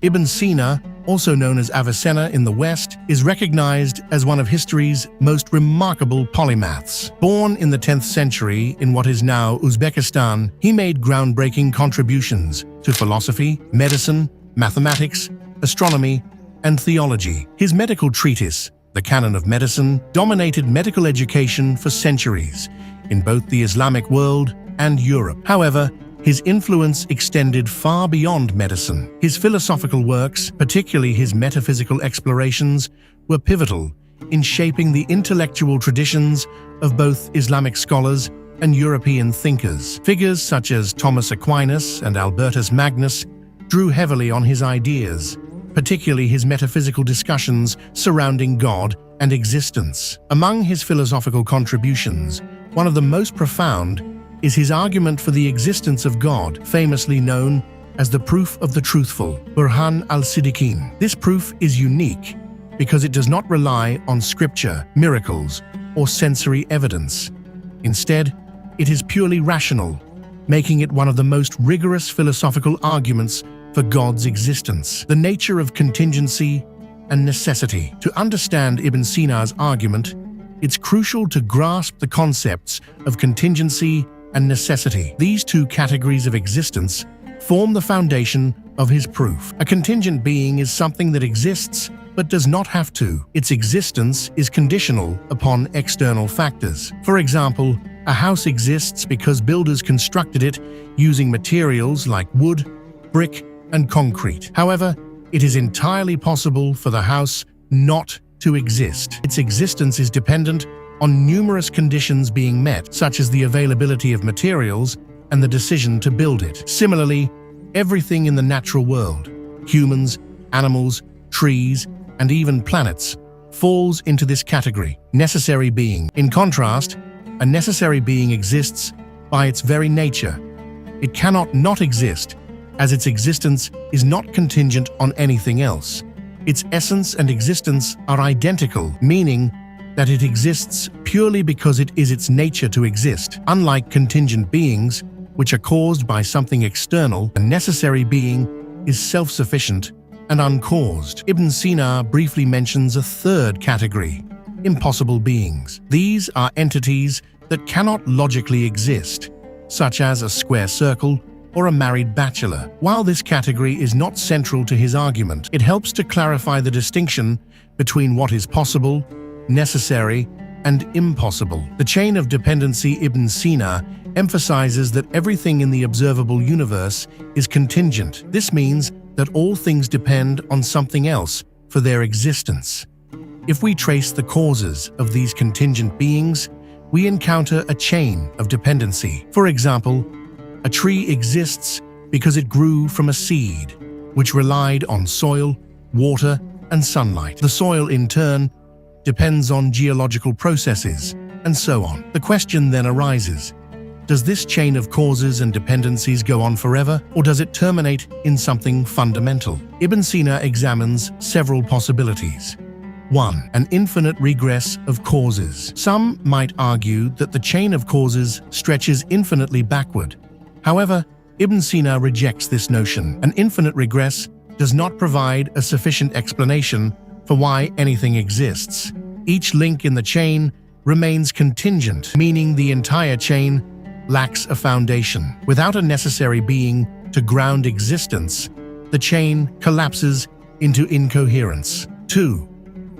Ibn Sina, also known as Avicenna in the West, is recognized as one of history's most remarkable polymaths. Born in the 10th century in what is now Uzbekistan, he made groundbreaking contributions to philosophy, medicine, mathematics, astronomy, and theology. His medical treatise, The Canon of Medicine, dominated medical education for centuries in both the Islamic world and Europe. However, his influence extended far beyond medicine. His philosophical works, particularly his metaphysical explorations, were pivotal in shaping the intellectual traditions of both Islamic scholars and European thinkers. Figures such as Thomas Aquinas and Albertus Magnus drew heavily on his ideas, particularly his metaphysical discussions surrounding God and existence. Among his philosophical contributions, one of the most profound is his argument for the existence of God, famously known as the proof of the truthful, Burhan al-Siddiqin. This proof is unique because it does not rely on scripture, miracles, or sensory evidence. Instead, it is purely rational, making it one of the most rigorous philosophical arguments for God's existence. The nature of contingency and necessity. To understand Ibn Sina's argument, it's crucial to grasp the concepts of contingency and necessity. These two categories of existence form the foundation of his proof. A contingent being is something that exists but does not have to. Its existence is conditional upon external factors. For example, a house exists because builders constructed it using materials like wood, brick, and concrete. However, it is entirely possible for the house not to exist. Its existence is dependent on numerous conditions being met, such as the availability of materials and the decision to build it. Similarly, everything in the natural world, humans, animals, trees, and even planets, falls into this category, necessary being. In contrast, a necessary being exists by its very nature. It cannot not exist, as its existence is not contingent on anything else. Its essence and existence are identical, meaning that it exists purely because it is its nature to exist. Unlike contingent beings, which are caused by something external, a necessary being is self-sufficient and uncaused. Ibn Sina briefly mentions a third category, impossible beings. These are entities that cannot logically exist, such as a square circle or a married bachelor. While this category is not central to his argument, it helps to clarify the distinction between what is possible, necessary, and impossible. The chain of dependency Ibn Sina emphasizes that everything in the observable universe is contingent. This means that all things depend on something else for their existence. If we trace the causes of these contingent beings, we encounter a chain of dependency. For example, a tree exists because it grew from a seed, which relied on soil, water, and sunlight. The soil, in turn, depends on geological processes, and so on. The question then arises, does this chain of causes and dependencies go on forever, or does it terminate in something fundamental? Ibn Sina examines several possibilities. 1. An infinite regress of causes. Some might argue that the chain of causes stretches infinitely backward. However, Ibn Sina rejects this notion. An infinite regress does not provide a sufficient explanation for why anything exists. Each link in the chain remains contingent, meaning the entire chain lacks a foundation. Without a necessary being to ground existence, the chain collapses into incoherence. 2.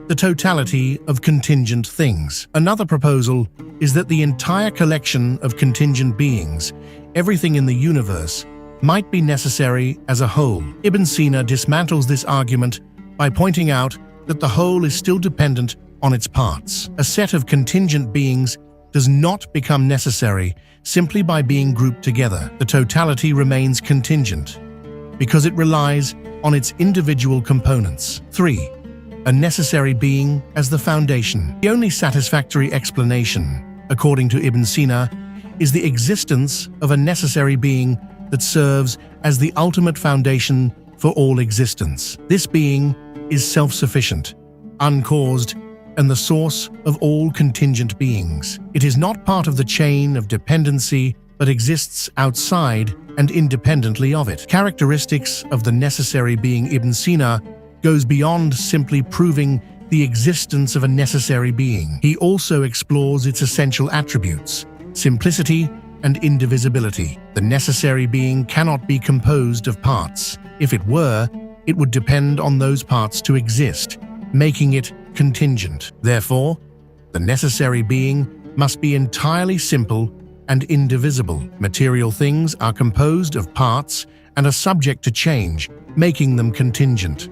The totality of contingent things. Another proposal is that the entire collection of contingent beings, everything in the universe, might be necessary as a whole. Ibn Sina dismantles this argument by pointing out that the whole is still dependent on its parts. A set of contingent beings does not become necessary simply by being grouped together. The totality remains contingent because it relies on its individual components. 3. A necessary being as the foundation. The only satisfactory explanation, according to Ibn Sina, is the existence of a necessary being that serves as the ultimate foundation for all existence. This being is self-sufficient, uncaused, and the source of all contingent beings. It is not part of the chain of dependency, but exists outside and independently of it. Characteristics of the necessary being. Ibn Sina goes beyond simply proving the existence of a necessary being. He also explores its essential attributes: simplicity and indivisibility. The necessary being cannot be composed of parts. If it were, it would depend on those parts to exist, making it contingent. Therefore, the necessary being must be entirely simple and indivisible. Material things are composed of parts and are subject to change, making them contingent.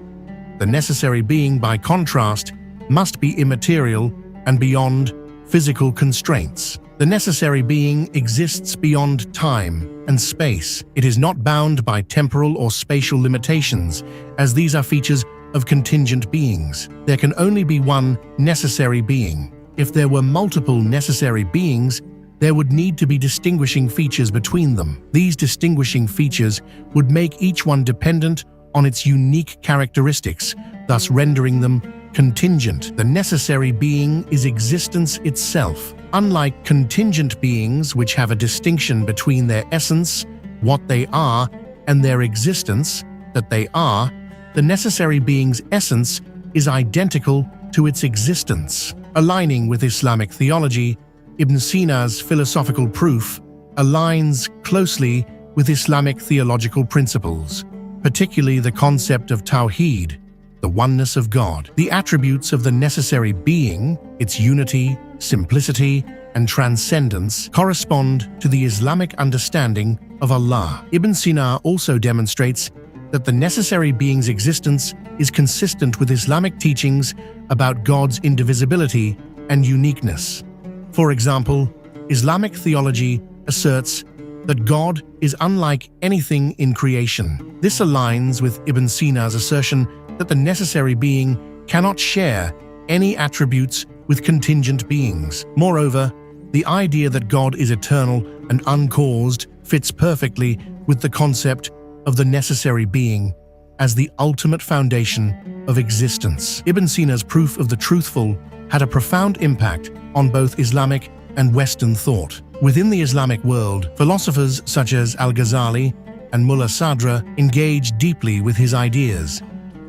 The necessary being, by contrast, must be immaterial and beyond physical constraints. The necessary being exists beyond time and space. It is not bound by temporal or spatial limitations, as these are features of contingent beings. There can only be one necessary being. If there were multiple necessary beings, there would need to be distinguishing features between them. These distinguishing features would make each one dependent on its unique characteristics, thus rendering them contingent. The necessary being is existence itself. Unlike contingent beings, which have a distinction between their essence, what they are, and their existence, that they are, the necessary being's essence is identical to its existence. Aligning with Islamic theology, Ibn Sina's philosophical proof aligns closely with Islamic theological principles, particularly the concept of Tawheed, the oneness of God. The attributes of the necessary being, its unity, simplicity, and transcendence, correspond to the Islamic understanding of Allah. Ibn Sina also demonstrates that the necessary being's existence is consistent with Islamic teachings about God's indivisibility and uniqueness. For example, Islamic theology asserts that God is unlike anything in creation. This aligns with Ibn Sina's assertion that the necessary being cannot share any attributes with contingent beings. Moreover, the idea that God is eternal and uncaused fits perfectly with the concept of the necessary being as the ultimate foundation of existence. Ibn Sina's proof of the truthful had a profound impact on both Islamic and Western thought. Within the Islamic world, philosophers such as Al-Ghazali and Mullah Sadra engaged deeply with his ideas,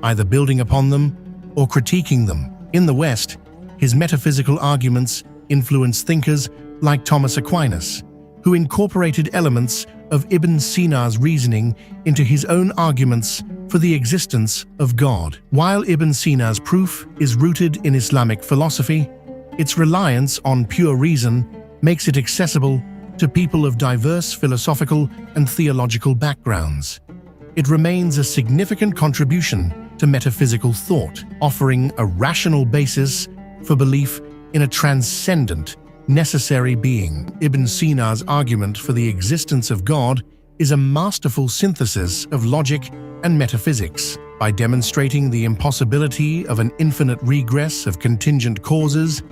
either building upon them or critiquing them. In the West, his metaphysical arguments influenced thinkers like Thomas Aquinas, who incorporated elements of Ibn Sina's reasoning into his own arguments for the existence of God. While Ibn Sina's proof is rooted in Islamic philosophy, its reliance on pure reason makes it accessible to people of diverse philosophical and theological backgrounds. It remains a significant contribution to metaphysical thought, offering a rational basis for belief in a transcendent, necessary being. Ibn Sina's argument for the existence of God is a masterful synthesis of logic and metaphysics. By demonstrating the impossibility of an infinite regress of contingent causes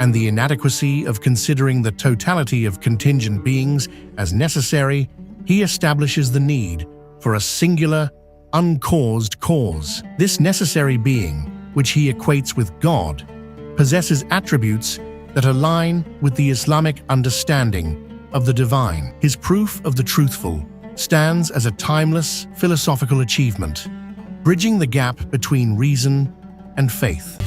and the inadequacy of considering the totality of contingent beings as necessary, he establishes the need for a singular, uncaused cause. This necessary being, which he equates with God, possesses attributes that align with the Islamic understanding of the divine. His proof of the truthful stands as a timeless philosophical achievement, bridging the gap between reason and faith.